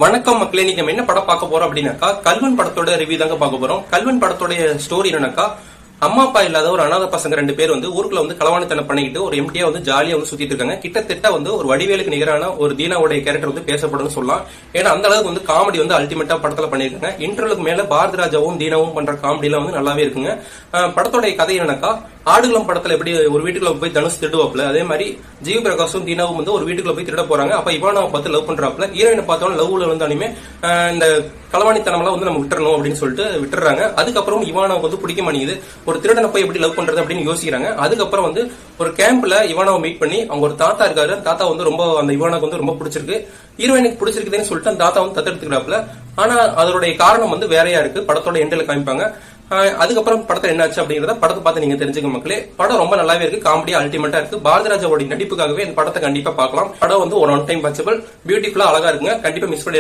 வணக்கம் மக்களே, நீங்க என்ன படம் பார்க்க போறோம் அப்படின்னாக்கா கல்வன் படத்தோட ரிவ்யூ தாங்க பார்க்க போறோம். கல்வன் படத்தோட ஸ்டோரி என்னன்னாக்கா அம்மா அப்பா இல்லாத ஒரு அனாதை பசங்க 2 பேர் ஊருக்குள்ள களவாணித்தனம் பண்ணிக்கிட்டு ஒரு எம்டியா ஜாலியா சுத்திட்டு இருக்காங்க. கிட்டத்தட்ட ஒரு வடிவேலுக்கு நிகரான ஒரு தீனாவுடைய கேரக்டர் பேசப்படும் சொல்லலாம். ஏன்னா அந்த அளவுக்கு காமெடி அல்டிமேட்டா படத்துல பண்ணிருக்காங்க. இன்டர்வலுக்கு மேல பாரதிராஜாவும் தீனாவும் பண்ற காமெடி எல்லாம் நல்லாவே இருக்குங்க. படத்தோட கதை என்னன்னாக்கா ஆடுகளம் படத்துல எப்படி ஒரு வீட்டுக்குள்ள போய் தனுஷ் திருடுவாப்ல, அதே மாதிரி ஜீவ பிரகாஷும் தீனாவும் ஒரு வீட்டுக்குள்ள போய் திருட போறாங்க. அப்ப இவானாவை பார்த்து லவ் பண்றாப்ல. ஹீரோயினை பார்த்தோம் லவ்ல வந்தாலுமே இந்த களவாணித்தனம் எல்லாம் நம்ம விட்டுறணும் அப்படின்னு சொல்லிட்டு விட்டுறாங்க. அதுக்கப்புறம் இவானாவுக்கு பிடிக்க மாட்டேங்குது. ஒரு திருடனை போய் எப்படி லவ் பண்றது அப்படின்னு யோசிக்கிறாங்க. அதுக்கப்புறம் ஒரு கேம்ப்ல இவானாவை மீட் பண்ணி அவங்க ஒரு தாத்தா இருக்காரு. தாத்தா ரொம்ப அந்த இவானாவுக்கு ரொம்ப பிடிச்சிருக்கு. ஹீரோயினுக்கு பிடிச்சிருக்குதுன்னு சொல்லிட்டு அந்த தாத்தா தத்தெடுத்துக்கிறாப்ல. ஆனா அதோடைய காரணம் வேறையா இருக்கு. படத்தோட எண்டில் காமிப்பாங்க. அதுக்கப்புறம் படத்தை என்னாச்சு அப்படிங்கறத படத்தை பார்த்து நீங்க தெரிஞ்சுக்க மக்களே. படம் ரொம்ப நல்லாவே இருக்கு, காமெடியா அல்டிமேட்டா இருக்கு. பாரதிராஜாவோட நடிப்புக்காகவே இந்த படத்தை கண்டிப்பா பார்க்கலாம். படம் ஒரு ஒன் டைம் வாட்சபிள், பியூட்டிஃபுல்லா அழகா இருக்குங்க. கண்டிப்பா மிஸ் பண்ணி